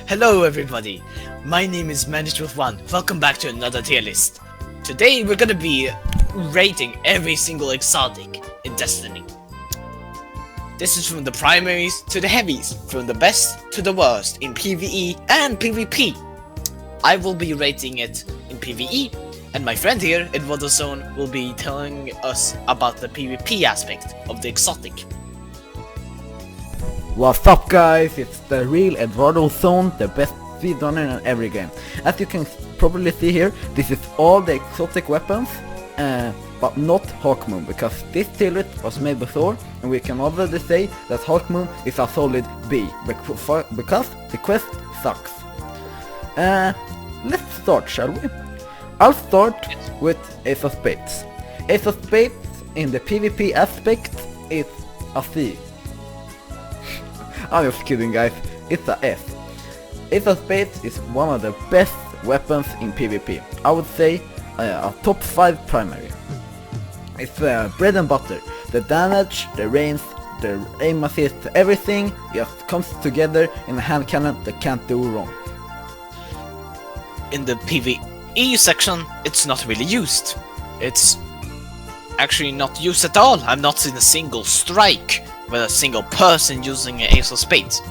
Hello everybody, my name is Managed1. Welcome back to another tier list. Today we're gonna be rating every single exotic in Destiny. This is from the primaries to the heavies, from the best to the worst in PvE and PvP. I will be rating it in PvE, and my friend here, EdwardoZone, will be telling us about the PvP aspect of the exotic. What's up guys, it's the real EdwardoZone, the best speedrunner in every game. As you can probably see here, this is all the exotic weapons, but not Hawkmoon, because this tier list was made before, and we can already say that Hawkmoon is a solid B, because the quest sucks. Let's start, shall we? I'll start with Ace of Spades. Ace of Spades in the PvP aspect is a C. I'm just kidding guys, it's a S. Ace of Spades is one of the best weapons in PvP. I would say a top 5 primary. It's bread and butter. The damage, the range, the aim assist, everything just comes together in a hand cannon that can't do wrong. In the PvE section, it's not really used. It's actually not used at all. I've not seen a single strike with a single person using an Ace of Spades.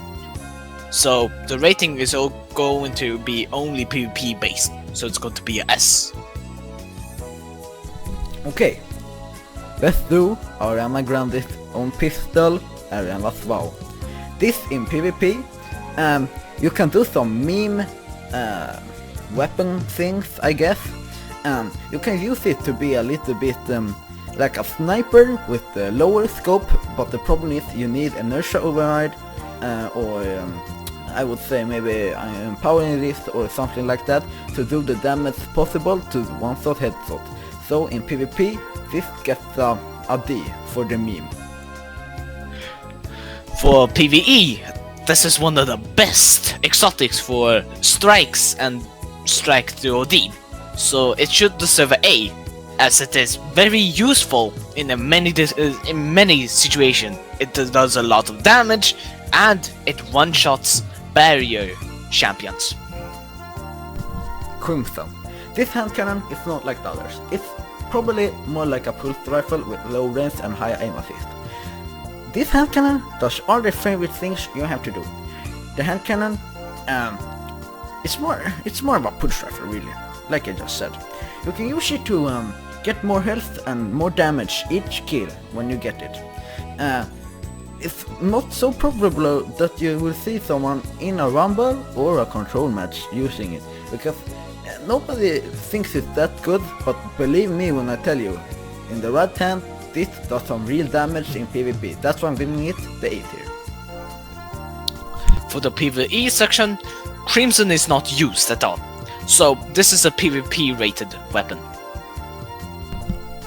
So the rating is all going to be only PvP based, so it's going to be a S. Okay, let's do Ariana Grande's own pistol, Ariana Wow. This in PvP, you can do some meme weapon things, I guess. You can use it to be a little bit like a sniper with a lower scope, but the problem is you need inertia override, or I would say maybe empowering wrist or something like that to do the damage possible to one-shot headshot. So in PvP, this gets a D for the meme. For PvE, this is one of the best exotics for strikes and strike to OD, so it should deserve an A, as it is very useful in many situations. It does a lot of damage and it one-shots barrier champions. Crimson. This hand cannon is not like the others. It's probably more like a pulse rifle with low range and high aim assist. This hand cannon does all the favorite things you have to do. The hand cannon, it's more of a pulse rifle really, like I just said. You can use it to get more health and more damage each kill when you get it. It's not so probable that you will see someone in a rumble or a control match using it, because nobody thinks it's that good, but believe me when I tell you, in the right hand, this does some real damage in PvP. That's why I'm giving it the A tier. For the PvE section, Crimson is not used at all, so this is a PvP rated weapon.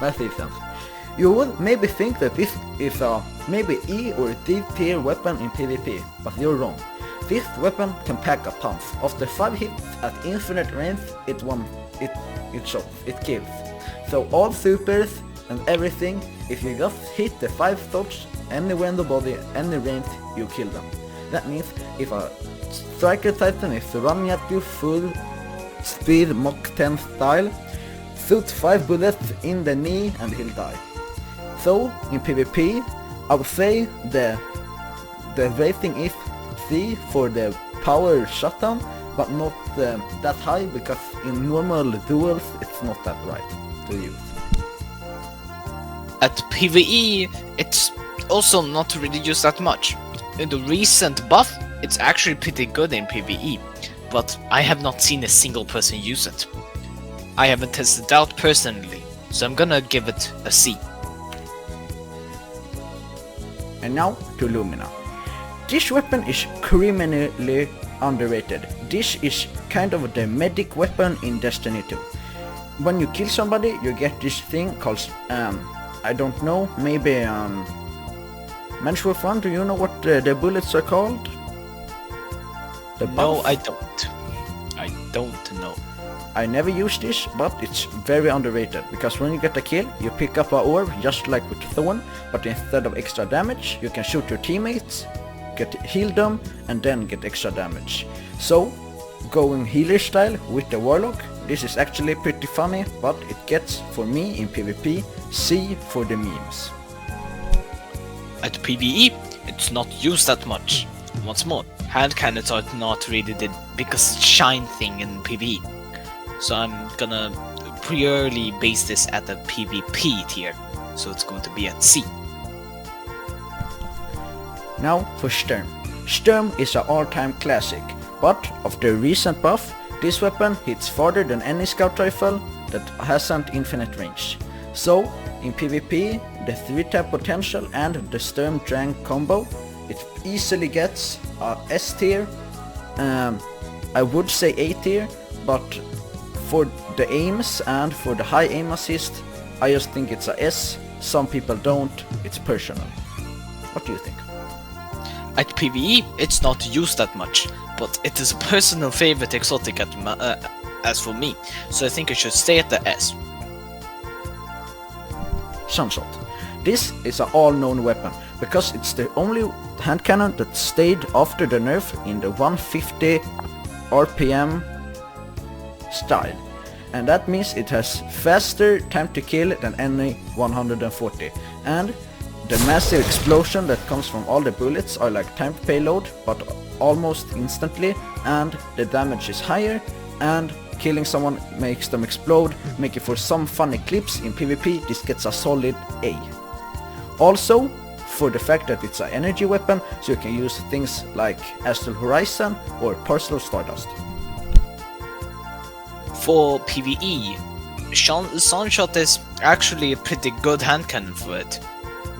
Sense. You would maybe think that this is a maybe E or D tier weapon in PvP, but you're wrong. This weapon can pack a punch. After 5 hits at infinite range, it shots, it kills. So all supers and everything, if you just hit the 5 shots anywhere in the body, any range, you kill them. That means if a striker titan is running at you full speed Mach 10 style, shoot 5 bullets in the knee and he'll die. So in PvP, I would say the rating is C for the power shutdown, but not that high, because in normal duels it's not that right to use. At PvE, it's also not really used that much. In the recent buff, it's actually pretty good in PvE, but I have not seen a single person use it. I haven't tested it out personally, so I'm gonna give it a C. And now to Lumina. This weapon is criminally underrated. This is kind of the medic weapon in Destiny 2. When you kill somebody, you get this thing called, I don't know, maybe, Menstrual Fun, do you know what the bullets are called? No, I don't. I don't know. I never use this, but it's very underrated, because when you get a kill, you pick up a orb just like with Thorn, but instead of extra damage, you can shoot your teammates get heal them and then get extra damage. So, going healer style with the Warlock, this is actually pretty funny, but it gets, for me in PvP, C for the memes. At PvE, it's not used that much. Once more, hand cannons are not really the biggest shine thing in PvE. So I'm gonna purely base this at the PvP tier, so it's going to be at C. Now for Sturm. Sturm is an all-time classic, but after recent buff, this weapon hits farther than any scout rifle that hasn't infinite range. So, in PvP, the 3-tap potential and the Sturm Drang combo, it easily gets a S tier, I would say A tier, but for the aims and for the high aim assist, I just think it's a S. Some people don't, it's personal. What do you think? At PvE, it's not used that much, but it is a personal favorite exotic as for me, so I think it should stay at the S. Sunshot. This is an all-known weapon, because it's the only hand cannon that stayed after the nerf in the 150 RPM style. And that means it has faster time to kill than any 140. And the massive explosion that comes from all the bullets are like timed payload, but almost instantly, and the damage is higher, and killing someone makes them explode, making for some funny clips in PvP. This gets a solid A. Also, for the fact that it's an energy weapon, so you can use things like Astral Horizon or Parcel of Stardust. For PvE, Sunshot is actually a pretty good hand cannon for it.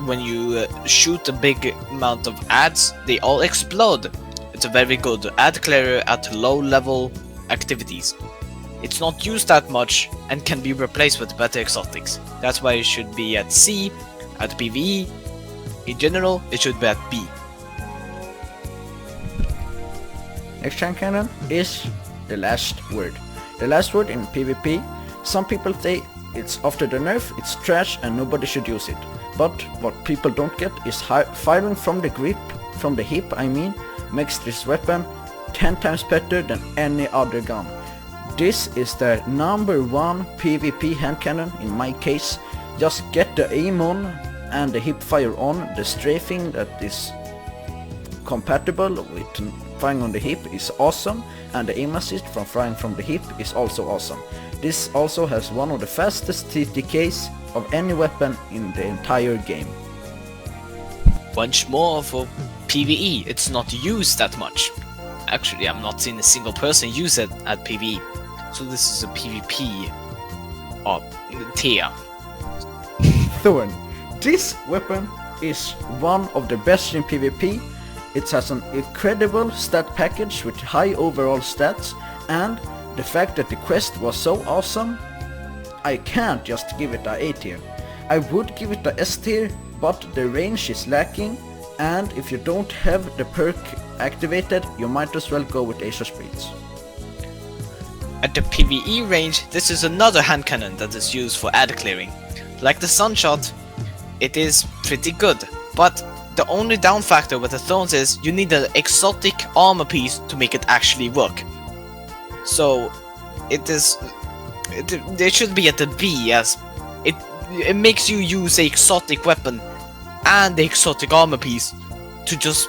When you shoot a big amount of ads, they all explode. It's a very good ad clearer at low level activities. It's not used that much and can be replaced with better exotics. That's why it should be at C. At PvE, in general, it should be at B. Next hand cannon is the last word. The last word in PvP, some people say it's after the nerf, it's trash and nobody should use it. But what people don't get is firing from the grip, from the hip I mean, makes this weapon 10 times better than any other gun. This is the #1 PvP hand cannon in my case. Just get the aim on and the hip fire on. The strafing that is compatible with firing on the hip is awesome, and the aim assist from firing from the hip is also awesome. This also has one of the fastest TTKs of any weapon in the entire game. Once more for PvE, it's not used that much. Actually, I'm not seeing a single person use it at PvE. So this is a PvP tier. Thorn. This weapon is one of the best in PvP. It has an incredible stat package with high overall stats, and the fact that the quest was so awesome, I can't just give it a A tier. I would give it a S tier, but the range is lacking, and if you don't have the perk activated, you might as well go with Ace of Spades. At the PvE range, this is another hand cannon that is used for ad clearing. Like the Sunshot, it is pretty good, but the only down factor with the Thorns is you need an exotic armor piece to make it actually work. So it should be at the B, as it makes you use the exotic weapon and the exotic armor piece to just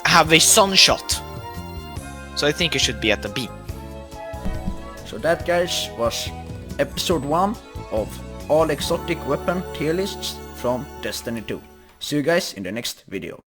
have a Sunshot. So I think it should be at the B. So that, guys, was episode 1 of all exotic weapon tier lists from Destiny 2. See you guys in the next video.